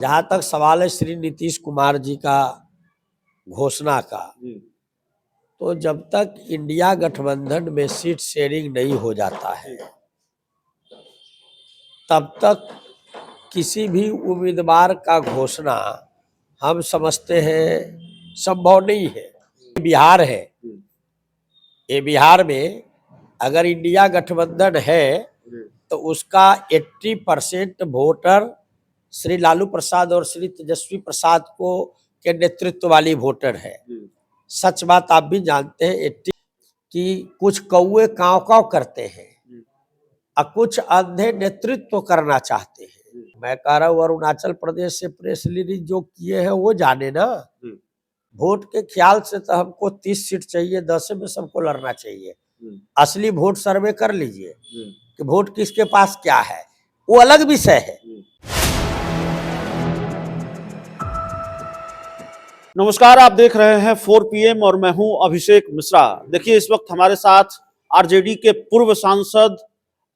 जहां तक सवाल है श्री नीतीश कुमार जी का घोषणा का, तो जब तक इंडिया गठबंधन में सीट शेयरिंग नहीं हो जाता है तब तक किसी भी उम्मीदवार का घोषणा हम समझते हैं संभव नहीं है। बिहार है, ये बिहार में अगर इंडिया गठबंधन है तो उसका 80% वोटर श्री लालू प्रसाद और श्री तेजस्वी प्रसाद को के नेतृत्व वाली वोटर है। सच बात आप भी जानते हैं 80 कि कुछ कौवे काव काव करते हैं और कुछ अंधे नेतृत्व करना चाहते हैं। मैं कह रहा हूँ अरुणाचल प्रदेश से प्रेस रिलीज जो किए हैं वो जाने ना। वोट के ख्याल से तो हमको 30 सीट चाहिए, 10 में सबको लड़ना चाहिए। असली वोट सर्वे कर लीजिए कि वोट किसके पास क्या है, वो अलग विषय है। नमस्कार, आप देख रहे हैं 4 PM और मैं हूं अभिषेक मिश्रा। देखिए, इस वक्त हमारे साथ आरजेडी के पूर्व सांसद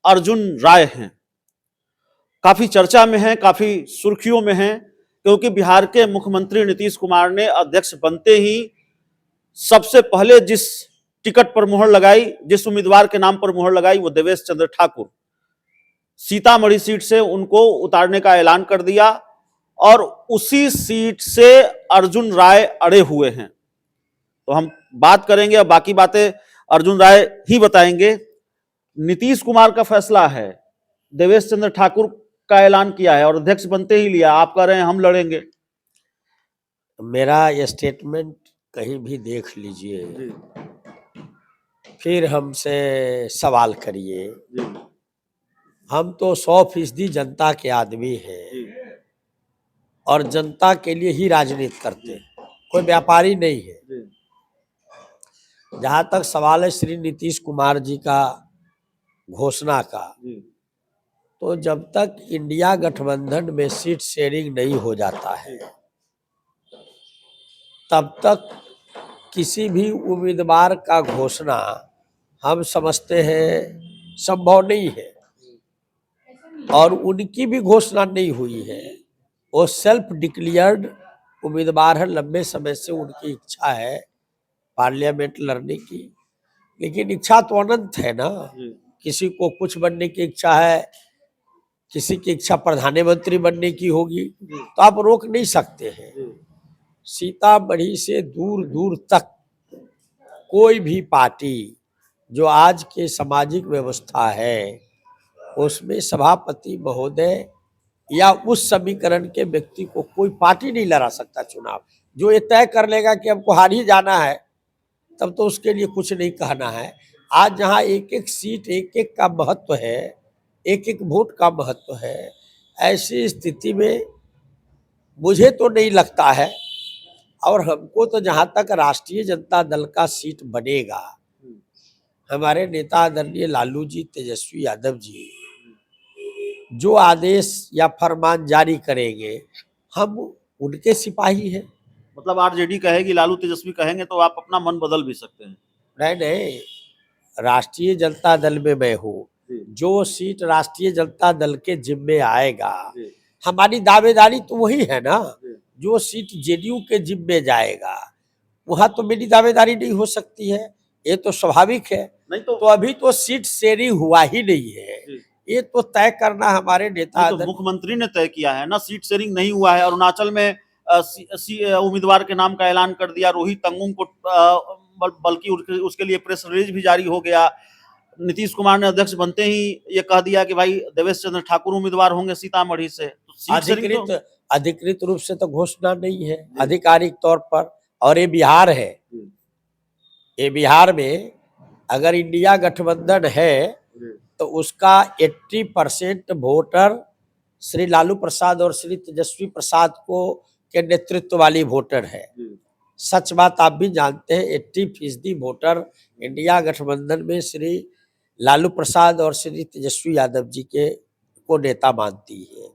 अर्जुन राय हैं। काफी चर्चा में हैं, काफी सुर्खियों में हैं, क्योंकि बिहार के मुख्यमंत्री नीतीश कुमार ने अध्यक्ष बनते ही सबसे पहले जिस टिकट पर मुहर लगाई, जिस उम्मीदवार के नाम पर मुहर लगाई, वो देवेश चंद्र ठाकुर। सीतामढ़ी सीट से उनको उतारने का ऐलान कर दिया और उसी सीट से अर्जुन राय अड़े हुए हैं। तो हम बात करेंगे, और बाकी बातें अर्जुन राय ही बताएंगे। नीतीश कुमार का फैसला है, देवेश चंद्र ठाकुर का ऐलान किया है और अध्यक्ष बनते ही लिया। आप कह रहे हैं हम लड़ेंगे। मेरा ये स्टेटमेंट कहीं भी देख लीजिए, फिर हमसे सवाल करिए। हम तो 100% जनता के आदमी हैं और जनता के लिए ही राजनीति करते हैं, कोई व्यापारी नहीं है। जहां तक सवाल है श्री नीतीश कुमार जी का घोषणा का, तो जब तक इंडिया गठबंधन में सीट शेयरिंग नहीं हो जाता है तब तक किसी भी उम्मीदवार का घोषणा हम समझते हैं संभव नहीं है। और उनकी भी घोषणा नहीं हुई है, वो सेल्फ डिक्लेयर्ड उम्मीदवार है। लंबे समय से उनकी इच्छा है पार्लियामेंट लड़ने की, लेकिन इच्छा तो अनंत है ना। किसी को कुछ बनने की इच्छा है, किसी की इच्छा प्रधानमंत्री बनने की होगी, तो आप रोक नहीं सकते हैं। सीतामढ़ी से दूर दूर तक कोई भी पार्टी जो आज के सामाजिक व्यवस्था है उसमें सभापति महोदय या उस समीकरण के व्यक्ति को कोई पार्टी नहीं लड़ा सकता चुनाव। जो ये तय कर लेगा कि हमको हार ही जाना है, तब तो उसके लिए कुछ नहीं कहना है। आज जहां एक एक सीट एक एक का महत्व है, एक एक वोट का महत्व है, ऐसी स्थिति में मुझे तो नहीं लगता है। और हमको तो जहां तक राष्ट्रीय जनता दल का सीट बनेगा, हमारे नेता आदरणीय लालू जी, तेजस्वी यादव जी जो आदेश या फरमान जारी करेंगे, हम उनके सिपाही हैं। मतलब आरजेडी कहेगी, लालू तेजस्वी कहेंगे, तो आप अपना मन बदल भी सकते हैं। नहीं, राष्ट्रीय जनता दल में मैं हूँ। जो सीट राष्ट्रीय जनता दल के जिम्मे आएगा, हमारी दावेदारी तो वही है ना। जो सीट जेडीयू के जिम्मे जाएगा वहां तो मेरी दावेदारी नहीं हो सकती है, ये तो स्वाभाविक है। नहीं तो अभी तो सीट शेयरिंग हुआ ही नहीं है, ये तो तय करना हमारे नेता। तो मुख्यमंत्री ने तय किया है ना, सीट शेयरिंग नहीं हुआ है। अरुणाचल में उम्मीदवार के नाम का ऐलान कर दिया, रोहित तंगुंग को, बल्कि उसके लिए प्रेस रिलीज भी जारी हो गया। नीतीश कुमार ने अध्यक्ष बनते ही ये कह दिया कि भाई देवेश चंद्र ठाकुर उम्मीदवार होंगे सीतामढ़ी से। तो अधिकृत रूप से तो घोषणा नहीं है आधिकारिक तौर पर। और ये बिहार है, ये बिहार में अगर इंडिया गठबंधन है तो उसका 80% वोटर श्री लालू प्रसाद और श्री तेजस्वी प्रसाद को के नेतृत्व वाली वोटर है। सच बात आप भी जानते हैं 80% वोटर इंडिया गठबंधन में श्री लालू प्रसाद और श्री तेजस्वी यादव जी के को नेता मानती है।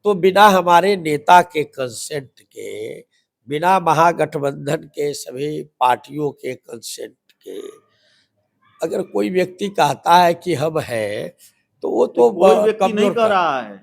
तो बिना हमारे नेता के कंसेंट के, बिना महागठबंधन के सभी पार्टियों के कंसेंट के अगर कोई व्यक्ति कहता है कि हम हैं, तो वो तो कोई व्यक्ति नहीं कह रहा है।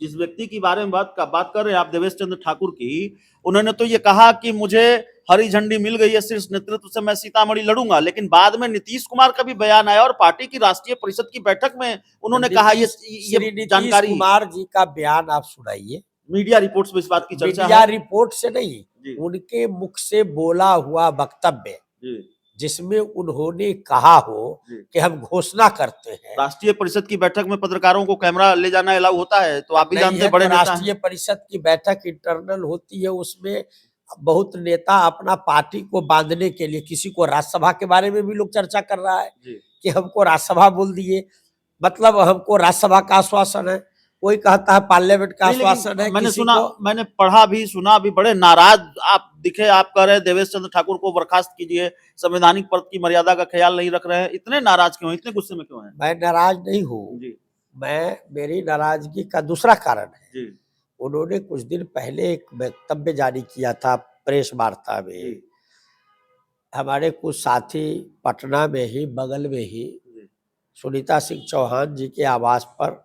जिस व्यक्ति की बारे में बात कर रहे हैं आप, देवेश चंद्र ठाकुर की, उन्होंने तो ये कहा कि मुझे हरी झंडी मिल गई है शीर्ष नेतृत्व से, मैं सीतामढ़ी लड़ूंगा। लेकिन बाद में नीतीश कुमार का भी बयान आया और पार्टी की राष्ट्रीय परिषद की बैठक में उन्होंने कहा श्री ये नीतीश जानकारी, कुमार जी का बयान आप सुनाइए। मीडिया रिपोर्ट्स में इस बात की चर्चा मीडिया है रिपोर्ट से नहीं, जी। उनके मुख से बोला हुआ वक्तव्य जी। जिसमें उन्होंने कहा हो जी। कि हम घोषणा करते हैं। राष्ट्रीय परिषद की बैठक में पत्रकारों को कैमरा ले जाना अलाउ होता है, तो आप भी नहीं जानते है, हैं बड़े तो नेता राष्ट्रीय हैं। परिषद की बैठक इंटरनल होती है, उसमें बहुत नेता अपना पार्टी को बांधने के लिए, किसी को राज्यसभा के बारे में भी लोग चर्चा कर रहा है जी। कि हमको राज्यसभा बोल दिए, मतलब हमको राज्यसभा का आश्वासन है, कोई कहता है पार्लियामेंट का नहीं, लेकिन आश्वासन है। मैंने किसी सुना, को मैंने पढ़ा भी सुना भी, बड़े नाराज आप दिखे। आप कह रहे हैं देवेश चंद्र ठाकुर को बर्खास्त कीजिए, संवैधानिक पद की मर्यादा का ख्याल नहीं रख रहे हैं। इतने नाराज क्यों हैं, इतने गुस्से में क्यों हैं? मैं नाराज नहीं हूँ, जी। मेरी नाराजगी का दूसरा कारण है। जी। उन्होंने कुछ दिन पहले एक वक्तव्य जारी किया था प्रेस वार्ता में। जी। हमारे कुछ साथी पटना में ही, बगल में ही जी। सुनीता सिंह चौहान जी के आवास पर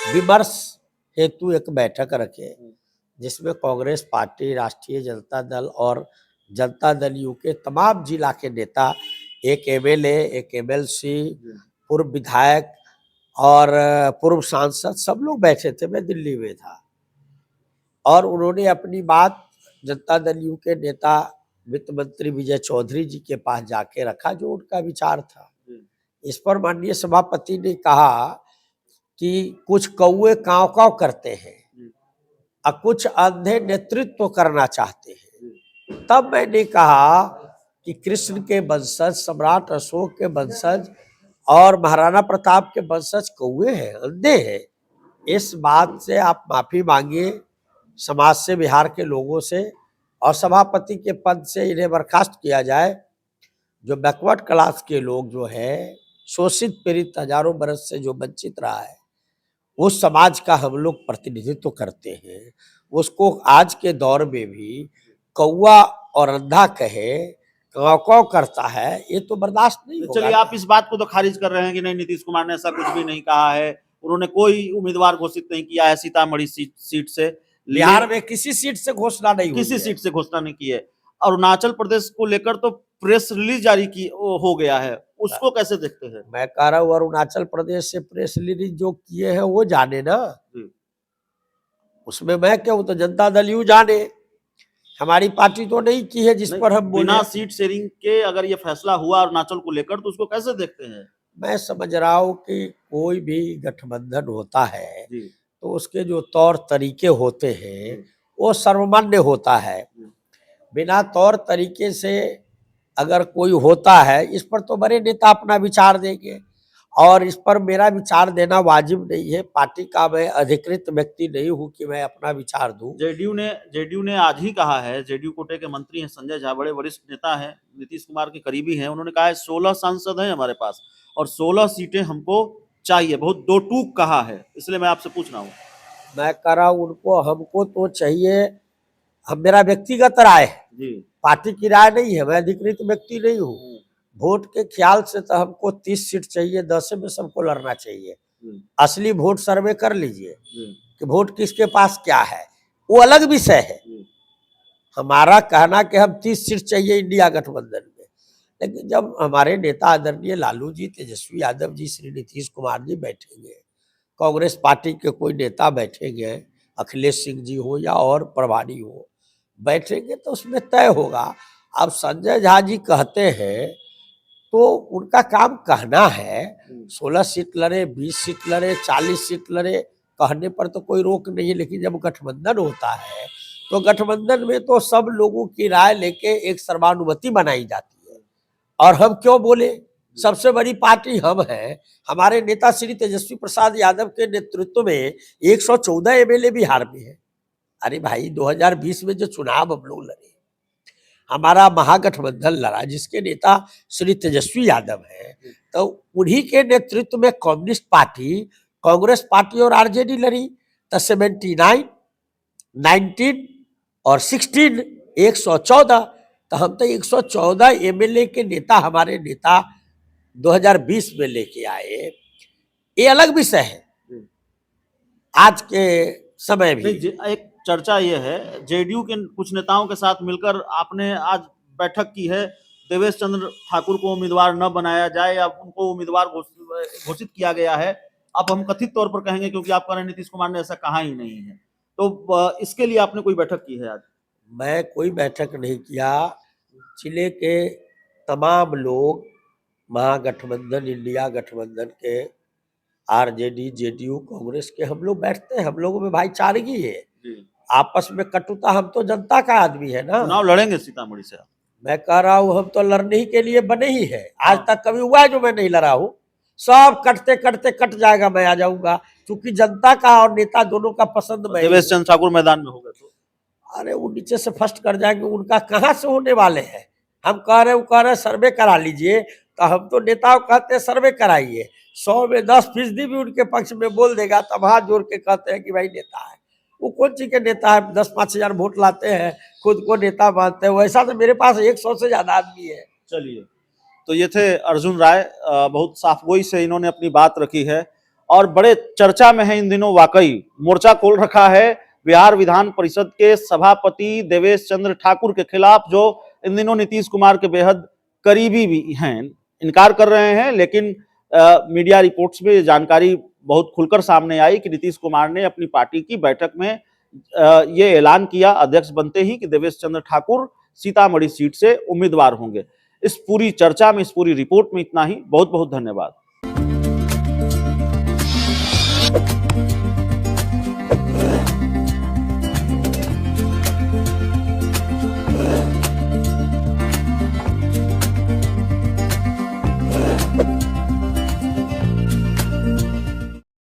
विमर्श हेतु एक बैठक रखे, जिसमें कांग्रेस पार्टी, राष्ट्रीय जनता दल और जनता दल यू के तमाम जिला के नेता, एक एमएलए, एक एमएलसी, पूर्व विधायक और पूर्व सांसद, सब लोग बैठे थे। मैं दिल्ली में था और उन्होंने अपनी बात जनता दल यू के नेता वित्त मंत्री विजय चौधरी जी के पास जाके रखा, जो उनका विचार था। इस पर माननीय सभापति ने कहा कि कुछ कौवे काँव काँव करते हैं और कुछ अंधे नेतृत्व करना चाहते हैं। तब मैंने कहा कि कृष्ण के वंशज, सम्राट अशोक के वंशज और महाराणा प्रताप के वंशज कौवे हैं, अंधे हैं। इस बात से आप माफी मांगिए समाज से, बिहार के लोगों से, और सभापति के पद से इन्हें बर्खास्त किया जाए। जो बैकवर्ड क्लास के लोग जो है, शोषित पीड़ित हजारों बरस से जो वंचित रहा है, उस समाज का हम लोग प्रतिनिधित्व करते हैं। उसको आज के दौर में भी कौवा और अंधा कहे, काँव काँव करता है, ये तो बर्दाश्त नहीं होगा। चलिए, आप इस बात को तो खारिज कर रहे हैं कि नहीं, नीतीश कुमार ने ऐसा कुछ भी नहीं कहा है, उन्होंने कोई उम्मीदवार घोषित नहीं किया है सीतामढ़ी सीट से। बिहार में किसी सीट से घोषणा नहीं हुई किसी है। सीट से घोषणा नहीं की है। अरुणाचल प्रदेश को लेकर तो प्रेस रिलीज जारी की हो गया है, उसको कैसे देखते हैं? मैं कह रहा हूँ अरुणाचल प्रदेश से प्रेस रिलीज जो किए हैं वो जाने ना, उसमें मैं क्या हूँ, तो जनता दल यू जाने, हमारी पार्टी तो नहीं की है जिस पर हम बोले। बिना सीट शेयरिंग के अगर ये फैसला हुआ अरुणाचल को लेकर, तो उसको कैसे देखते हैं? मैं समझ रहा हूँ कि कोई भी गठबंधन होता है जी। तो उसके जो तौर तरीके होते हैं वो सर्वमान्य होता है। बिना तौर तरीके से अगर कोई होता है, इस पर तो बड़े नेता अपना विचार देंगे, और इस पर मेरा विचार देना वाजिब नहीं है। पार्टी का मैं अधिकृत व्यक्ति नहीं हूं कि मैं अपना विचार दूं। जेडीयू ने आज ही कहा है, जेडीयू कोटे के मंत्री हैं संजय झा, बड़े वरिष्ठ नेता हैं, नीतीश कुमार के करीबी हैं, उन्होंने कहा है 16 सांसद हैं हमारे पास और 16 सीटें हमको चाहिए। बहुत दो टूक कहा है, इसलिए मैं आपसे पूछ रहा हूँ। मैं कह रहा हूं उनको, हमको तो चाहिए, हम, मेरा व्यक्तिगत राय है, पार्टी की राय नहीं है, मैं अधिकृत व्यक्ति नहीं हूँ। वोट के ख्याल से तो हमको 30 सीट चाहिए, 10 में सबको लड़ना चाहिए। असली वोट सर्वे कर लीजिए कि वोट किसके पास क्या है, वो अलग विषय है। हमारा कहना कि हम 30 सीट चाहिए इंडिया गठबंधन में, लेकिन जब हमारे नेता आदरणीय लालू जी, तेजस्वी यादव जी, श्री नीतीश कुमार जी बैठेंगे, कांग्रेस पार्टी के कोई नेता बैठेंगे, अखिलेश सिंह जी हो या और प्रभारी हो बैठेंगे, तो उसमें तय होगा। अब संजय झा जी कहते हैं तो उनका काम कहना है, 16 सीट लड़े, 20 सीट लड़े, 40 सीट लड़े, कहने पर तो कोई रोक नहीं है। लेकिन जब गठबंधन होता है तो गठबंधन में तो सब लोगों की राय लेके एक सर्वानुमति बनाई जाती है। और हम क्यों बोले, सबसे बड़ी पार्टी हम हैं। हमारे नेता श्री तेजस्वी प्रसाद यादव के नेतृत्व में 114 एमएलए बिहार में है। अरे भाई, 2020 में जो चुनाव हम लोग लड़े, हमारा महागठबंधन लड़ा, जिसके नेता श्री तेजस्वी यादव है, तो उन्हीं के नेतृत्व में कम्युनिस्ट पार्टी, कांग्रेस पार्टी और आरजेडी लड़ी। तो 79, 19 और 16, 114, तो हम तो 114 एमएलए के नेता, हमारे नेता 2020 में लेके आए। ये अलग विषय है। आज के समय भी। नहीं, एक चर्चा ये है, जेडीयू के कुछ नेताओं के साथ मिलकर आपने आज बैठक की है, देवेश चंद्र ठाकुर को उम्मीदवार न बनाया जाए या उनको उम्मीदवार घोषित किया गया है। अब हम कथित तौर पर कहेंगे क्योंकि आप कह रहे हैं नीतीश कुमार ने ऐसा कहा ही नहीं है, तो इसके लिए आपने कोई बैठक की है आज? मैं कोई बैठक नहीं किया। जिले के तमाम लोग महागठबंधन, इंडिया गठबंधन के, आरजेडी, जेडीयू, कांग्रेस के हम लोग बैठते हैं। हम लोगों में भाईचारगी है, जी। आपस में कटुता। हम तो जनता का आदमी है ना। चुनाव लड़ेंगे सीतामढ़ी से आप? मैं कह रहा हूँ हम तो लड़ने ही के लिए बने ही है। आज तक कभी हुआ है जो मैं नहीं लड़ा हूँ? सब कटते कटते कट जाएगा, मैं आ जाऊंगा, क्योंकि जनता का और नेता दोनों का पसंद मैं ही देवेश हूँ। चंद्र ठाकुर मैदान में होगा तो? अरे वो नीचे से फर्स्ट कर जाएंगे, उनका कहाँ से होने वाले हैं। हम कह रहे, वो कह रहे सर्वे करा लीजिए, तो हम तो नेताओं कहते हैं सर्वे कराइए। 100 में 10% भी उनके पक्ष में बोल देगा तब हाथ जोड़ के कहते हैं कि भाई नेता है। वो कौन चीज के नेता है? 10-5 हजार वोट लाते हैं, खुद को नेता मानते हैं। वैसा तो मेरे पास 100 से ज्यादा आदमी है। चलिए, तो ये थे अर्जुन राय, बहुत साफगोई से इन्होंने अपनी बात रखी है और बड़े चर्चा में है इन दिनों। वाकई मोर्चा खोल रखा है बिहार विधान परिषद के सभापति देवेश चंद्र ठाकुर के खिलाफ, जो इन दिनों नीतीश कुमार के बेहद करीबी भी हैं। इनकार कर रहे हैं, लेकिन मीडिया रिपोर्ट्स में ये जानकारी बहुत खुलकर सामने आई कि नीतीश कुमार ने अपनी पार्टी की बैठक में ये ऐलान किया अध्यक्ष बनते ही कि देवेश चंद्र ठाकुर सीतामढ़ी सीट से उम्मीदवार होंगे। इस पूरी चर्चा में, इस पूरी रिपोर्ट में इतना ही। बहुत बहुत धन्यवाद।